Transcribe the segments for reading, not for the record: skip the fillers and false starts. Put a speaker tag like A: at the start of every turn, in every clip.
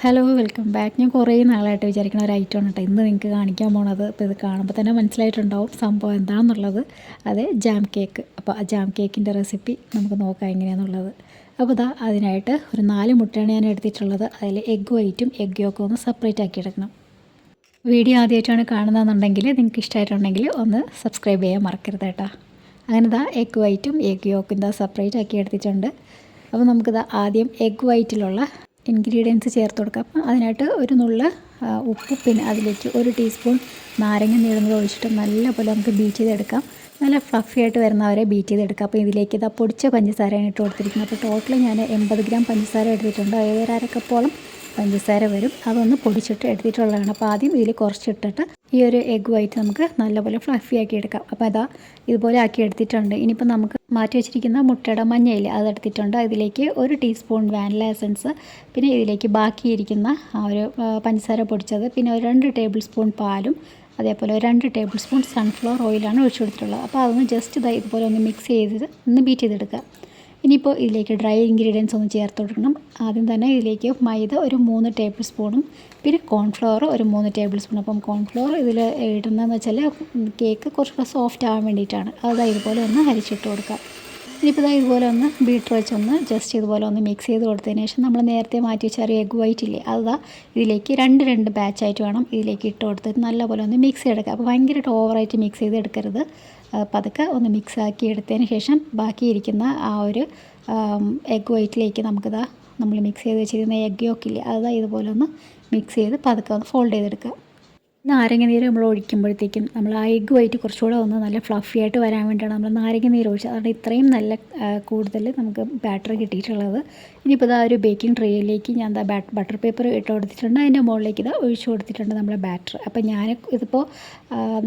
A: Hello welcome back. ഞാൻ കുറേ നാളായിട്ട് വിചാരിക്കുന്ന ഒരു ഐറ്റമാണ് കേട്ടോ ഇന്ന് നിങ്ങൾക്ക് കാണിക്കാൻ പോണത്. അപ്പോൾ ഇത് കാണുമ്പോൾ തന്നെ മനസ്സിലായിട്ടുണ്ടാവും സംഭവം എന്താണെന്നുള്ളത്. അത് ജാം കേക്ക്. അപ്പോൾ ആ ജാം കേക്കിൻ്റെ റെസിപ്പി നമുക്ക് നോക്കാം എങ്ങനെയാണെന്നുള്ളത്. അപ്പോൾ ഇതാ അതിനായിട്ട് ഒരു 4 മുട്ടയാണ് ഞാൻ എടുത്തിട്ടുള്ളത്. അതിൽ എഗ് വൈറ്റും എഗ് യോക്കും ഒന്ന് സെപ്പറേറ്റ് ആക്കി എടുക്കണം. വീഡിയോ ആദ്യമായിട്ടാണ് കാണുന്നതെന്നുണ്ടെങ്കിൽ നിങ്ങൾക്ക് ഇഷ്ടമായിട്ടുണ്ടെങ്കിൽ ഒന്ന് സബ്സ്ക്രൈബ് ചെയ്യാൻ മറക്കരുത് കേട്ടോ. അങ്ങനെ ഇതാ എഗ് വൈറ്റും എഗ് യോക്കും ഇതാ സെപ്പറേറ്റ് ആക്കി എടുത്തിട്ടുണ്ട്. അപ്പോൾ നമുക്കിതാ ആദ്യം എഗ് വൈറ്റിലുള്ള ഇൻഗ്രീഡിയൻസ് ചേർത്ത് കൊടുക്കാം. അപ്പം അതിനായിട്ട് ഒരു നുള്ള് ഉപ്പ്, പിന്നെ അതിലേക്ക് 1 ടീസ്പൂൺ നാരങ്ങ നീളുന്നത് ഒഴിച്ചിട്ട് നല്ലപോലെ നമുക്ക് ബീറ്റ് ചെയ്തെടുക്കാം. നല്ല ഫ്ലഫി ആയിട്ട് വരുന്നവരെ ബീറ്റ് ചെയ്തെടുക്കാം. അപ്പോൾ ഇതിലേക്ക് ഇതാ പൊടിച്ച പഞ്ചസാരയാണ് ഇട്ട് കൊടുത്തിരിക്കുന്നത്. അപ്പോൾ ടോട്ടൽ ഞാൻ 80 ഗ്രാം പഞ്ചസാര എടുത്തിട്ടുണ്ട്. അതായത് 1/2 കപ്പോളം പഞ്ചസാര വരും. അതൊന്ന് പൊടിച്ചിട്ട് എടുത്തിട്ടുള്ളതാണ്. അപ്പോൾ ആദ്യം ഇതിൽ കുറച്ചിട്ടിട്ട് ഈ ഒരു എഗ് വൈറ്റ് നമുക്ക് നല്ലപോലെ ഫ്ലഫി ആക്കി എടുക്കാം. അപ്പോൾ അതാ ഇതുപോലെ ആക്കി എടുത്തിട്ടുണ്ട്. ഇനിയിപ്പോൾ നമുക്ക് മാറ്റി വെച്ചിരിക്കുന്ന മുട്ടയുടെ മഞ്ഞയിൽ അതെടുത്തിട്ടുണ്ട്. അതിലേക്ക് 1 ടീസ്പൂൺ വാനില എസൻസ്, പിന്നെ ഇതിലേക്ക് ബാക്കിയിരിക്കുന്ന ആ ഒരു പഞ്ചസാര പൊടിച്ചത്, പിന്നെ ഒരു 2 ടേബിൾ സ്പൂൺ പാലും, അതേപോലെ 2 ടേബിൾ സ്പൂൺ സൺഫ്ലവർ ഓയിലാണ് ഒഴിച്ചു കൊടുത്തിട്ടുള്ളത്. അപ്പോൾ അതൊന്ന് ജസ്റ്റ് ഇതുപോലെ ഒന്ന് മിക്സ് ചെയ്ത് ഒന്ന് ബീറ്റ് ചെയ്തെടുക്കുക. ഇനിയിപ്പോൾ ഇതിലേക്ക് ഡ്രൈ ഇൻഗ്രീഡിയൻസ് ഒന്ന് ചേർത്ത് കൊടുക്കണം. ആദ്യം തന്നെ ഇതിലേക്ക് മൈദ ഒരു 3 ടേബിൾ സ്പൂണും, പിന്നെ കോൺഫ്ലവർ ഒരു 3 ടേബിൾ സ്പൂൺ. അപ്പം കോൺഫ്ലവർ ഇതിൽ ഇടുന്നതെന്ന് വെച്ചാൽ കേക്ക് കുറച്ചുകൂടെ സോഫ്റ്റ് ആവാൻ വേണ്ടിയിട്ടാണ്. അതായത് ഇതുപോലെ ഒന്ന് അരിച്ചിട്ട് കൊടുക്കാം. ഇനിയിപ്പോൾ ഇതുപോലെ ഒന്ന് ബീറ്റർ വെച്ചൊന്ന് ജസ്റ്റ് ഇതുപോലെ ഒന്ന് മിക്സ് ചെയ്ത് കൊടുത്തതിന് ശേഷം നമ്മൾ നേരത്തെ മാറ്റി വെച്ച എഗ് വൈറ്റ് ഇല്ലേ, അതാ ഇതിലേക്ക് രണ്ട് ബാച്ചായിട്ട് വേണം ഇതിലേക്ക് ഇട്ട് കൊടുത്തിട്ട് നല്ലപോലെ ഒന്ന് മിക്സ് ചെയ്തെടുക്കുക. അപ്പോൾ ഭയങ്കരമായിട്ട് ഓവറായിട്ട് മിക്സ് ചെയ്തെടുക്കരുത്. പതുക്കെ ഒന്ന് മിക്സ് ആക്കി എടുത്തതിന് ശേഷം ബാക്കിയിരിക്കുന്ന ആ ഒരു എഗ് വൈറ്റിലേക്ക് നമുക്കിതാ നമ്മൾ മിക്സ് ചെയ്ത് വെച്ചിരുന്ന എഗ് യോക്കില്ലേ, അതാ ഇതുപോലെ ഒന്ന് മിക്സ് ചെയ്ത് പതുക്കെ ഒന്ന് ഫോൾഡ് ചെയ്തെടുക്കുക. നാരങ്ങ നീര് നമ്മൾ ഒഴിക്കുമ്പോഴത്തേക്കും നമ്മൾ ആ എഗ് വൈറ്റ് കുറച്ചുകൂടെ ഒന്ന് നല്ല ഫ്ലഫി ആയിട്ട് വരാൻ വേണ്ടിയിട്ടാണ് നമ്മൾ നാരങ്ങ നീര് ഒഴിച്ചത്. അതുകൊണ്ട് ഇത്രയും നല്ല കൂടുതൽ നമുക്ക് ബാറ്റർ കിട്ടിയിട്ടുള്ളത്. ഇനിയിപ്പോൾ ഇതാ ഒരു ബേക്കിംഗ് ട്രേയിലേക്ക് ഞാൻ ബട്ടർ പേപ്പർ ഇട്ട് കൊടുത്തിട്ടുണ്ട്. അതിൻ്റെ മുകളിലേക്ക് ഇതാ ഒഴിച്ചു കൊടുത്തിട്ടുണ്ട് നമ്മുടെ ബാറ്റർ. അപ്പോൾ ഞാൻ ഇതിപ്പോൾ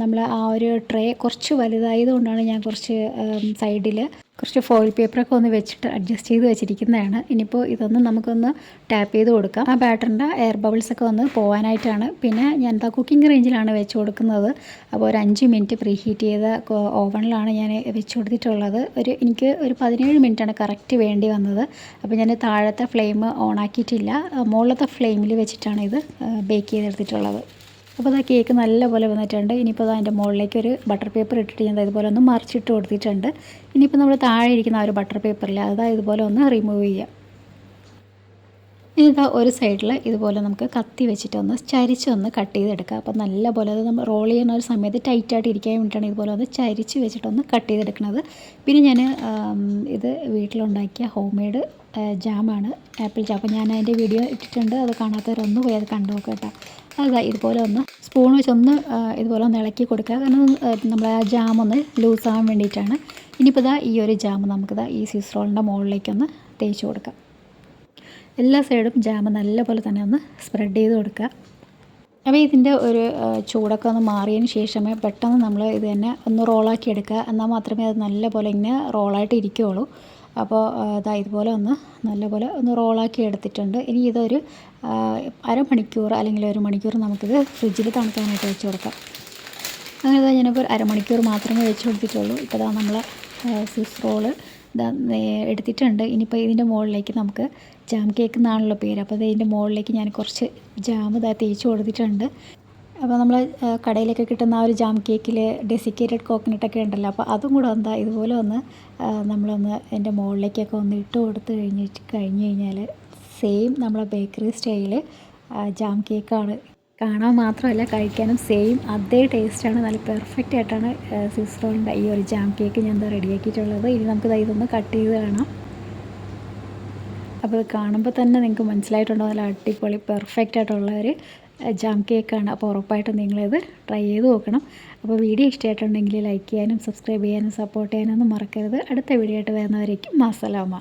A: നമ്മൾ ആ ഒരു ട്രേ കുറച്ച് വലുതായതുകൊണ്ടാണ് ഞാൻ കുറച്ച് സൈഡിൽ കുറച്ച് ഫോയിൽ പേപ്പറൊക്കെ ഒന്ന് വെച്ചിട്ട് അഡ്ജസ്റ്റ് ചെയ്ത് വെച്ചിരിക്കുന്നതാണ്. ഇനിയിപ്പോൾ ഇതൊന്ന് നമുക്കൊന്ന് ടാപ്പ് ചെയ്ത് കൊടുക്കാം. ആ ബാറ്ററിൻ്റെ എയർ ബബിൾസൊക്കെ ഒന്ന് പോകാനായിട്ടാണ്. പിന്നെ ഞാൻ എന്താ കുക്കിംഗ് റേഞ്ചിലാണ് വെച്ച് കൊടുക്കുന്നത്. അപ്പോൾ ഒരു 5 മിനിറ്റ് പ്രീ ഹീറ്റ് ചെയ്ത ഓവണിലാണ് ഞാൻ വെച്ച് കൊടുത്തിട്ടുള്ളത്. എനിക്ക് ഒരു 17 മിനിറ്റാണ് കറക്റ്റ് വേണ്ടി വന്നത്. അപ്പോൾ ഞാൻ താഴത്തെ ഫ്ലെയിം ഓണാക്കിയിട്ടില്ല, മുകളിലത്തെ ഫ്ലെയിമിൽ വെച്ചിട്ടാണ് ഇത് ബേക്ക് ചെയ്തെടുത്തിട്ടുള്ളത്. അപ്പോൾ ആ കേക്ക് നല്ലപോലെ വന്നിട്ടുണ്ട്. ഇനിയിപ്പോൾ അതിൻ്റെ മുകളിലേക്ക് ഒരു ബട്ടർ പേപ്പർ ഇട്ടിട്ട് ഞാൻ ഇതുപോലെ ഒന്ന് മറിച്ചിട്ട് കൊടുത്തിട്ടുണ്ട്. ഇനിയിപ്പോൾ നമ്മൾ താഴെ ഇരിക്കുന്ന ആ ഒരു ബട്ടർ പേപ്പറിൽ ഇതുപോലെ ഒന്ന് റിമൂവ് ചെയ്യാം. ഇനി ഒരു സൈഡിൽ ഇതുപോലെ നമുക്ക് കത്തി വെച്ചിട്ട് ഒന്ന് ചരിച്ചൊന്ന് കട്ട് ചെയ്തെടുക്കുക. അപ്പോൾ നല്ലപോലെ അത് നമ്മൾ റോൾ ചെയ്യുന്ന ഒരു സമയത്ത് ടൈറ്റായിട്ട് ഇരിക്കാൻ വേണ്ടിയിട്ടാണ് ഇതുപോലെ ഒന്ന് ചരിച്ച് വെച്ചിട്ടൊന്ന് കട്ട് ചെയ്തെടുക്കുന്നത്. പിന്നെ ഞാൻ ഇത് വീട്ടിലുണ്ടാക്കിയ ഹോം മെയ്ഡ് ജാമാണ്, ആപ്പിൾ ജാം. അപ്പോൾ ഞാൻ അതിൻ്റെ വീഡിയോ ഇട്ടിട്ടുണ്ട്. അത് കാണാത്തവരൊന്ന് പോയി അത് കണ്ടു നോക്കുക കേട്ടോ. ഇതുപോലെ ഒന്ന് സ്പൂൺ വെച്ചൊന്ന് ഇതുപോലെ ഒന്ന് ഇളക്കി കൊടുക്കുക. കാരണം നമ്മൾ ആ ജാം ഒന്ന് ലൂസാകാൻ വേണ്ടിയിട്ടാണ്. ഇനിയിപ്പോൾ ഈ ഒരു ജാം നമുക്കിതാ ഈ സ്വിസ് റോളിൻ്റെ മുകളിലേക്കൊന്ന് തേച്ച് കൊടുക്കാം. എല്ലാ സൈഡും ജാം നല്ലപോലെ തന്നെ ഒന്ന് സ്പ്രെഡ് ചെയ്ത് കൊടുക്കുക. അപ്പോൾ ഇതിൻ്റെ ഒരു ചൂടൊക്കെ ഒന്ന് മാറിയതിന് ശേഷമേ പെട്ടെന്ന് നമ്മൾ ഇത് തന്നെ ഒന്ന് റോളാക്കി എടുക്കുക. എന്നാൽ മാത്രമേ അത് നല്ലപോലെ ഇങ്ങനെ റോളായിട്ട് ഇരിക്കുകയുള്ളൂ. അപ്പോൾ ഇതുപോലെ ഒന്ന് നല്ലപോലെ ഒന്ന് റോളാക്കി എടുത്തിട്ടുണ്ട്. ഇനി ഇതൊരു അരമണിക്കൂർ അല്ലെങ്കിൽ 1 മണിക്കൂർ നമുക്കിത് ഫ്രിഡ്ജിൽ തണുക്കാനായിട്ട് വെച്ച് കൊടുക്കാം. അങ്ങനെ ഞാനിപ്പോൾ ഒരു അരമണിക്കൂർ മാത്രമേ വെച്ച് കൊടുത്തിട്ടുള്ളൂ. ഇപ്പോൾ നമ്മൾ സ്വിസ് റോള് എടുത്തിട്ടുണ്ട്. ഇനിയിപ്പോൾ ഇതിൻ്റെ മുകളിലേക്ക് നമുക്ക് ജാം കേക്ക് എന്നാണല്ലോ പേര്. അപ്പോൾ ഇതിൻ്റെ മുകളിലേക്ക് ഞാൻ കുറച്ച് ജാം തേച്ച് കൊടുത്തിട്ടുണ്ട്. അപ്പോൾ നമ്മൾ കടയിലൊക്കെ കിട്ടുന്ന ആ ഒരു ജാം കേക്കിൽ ഡെസിക്കേറ്റഡ് കോക്കനട്ടൊക്കെ ഉണ്ടല്ലോ, അപ്പോൾ അതും കൂടെ ഇതുപോലെ ഒന്ന് നമ്മളൊന്ന് അതിൻ്റെ മുകളിലേക്കൊക്കെ ഒന്ന് ഇട്ട് കൊടുത്ത് കഴിഞ്ഞ് കഴിഞ്ഞാൽ സെയിം നമ്മളെ ബേക്കറി സ്റ്റൈല് ജാം കേക്കാണ്. കാണാൻ മാത്രമല്ല കഴിക്കാനും സെയിം അതേ ടേസ്റ്റാണ്. നല്ല പെർഫെക്റ്റ് ആയിട്ടാണ് സ്വിസ് റോളിൻ്റെ ഈ ഒരു ജാം കേക്ക് ഞാൻ റെഡിയാക്കിയിട്ടുള്ളത്. ഇനി നമുക്ക് ഇതൊന്ന് കട്ട് ചെയ്ത് കാണാം. അപ്പോൾ ഇത് കാണുമ്പോൾ തന്നെ നിങ്ങൾക്ക് മനസ്സിലായിട്ടുണ്ടോ, നല്ല അടിപൊളി പെർഫെക്റ്റ് ആയിട്ടുള്ള ഒരു ജാം കേക്കാണ്. അപ്പോൾ ഉറപ്പായിട്ടും നിങ്ങളിത് ട്രൈ ചെയ്ത് നോക്കണം. അപ്പോൾ വീഡിയോ ഇഷ്ടമായിട്ടുണ്ടെങ്കിൽ ലൈക്ക് ചെയ്യാനും സബ്സ്ക്രൈബ് ചെയ്യാനും സപ്പോർട്ട് ചെയ്യാനൊന്നും മറക്കരുത്. അടുത്ത വീഡിയോ ആയിട്ട് വരുന്നവരേക്കും അസ്സലാമ.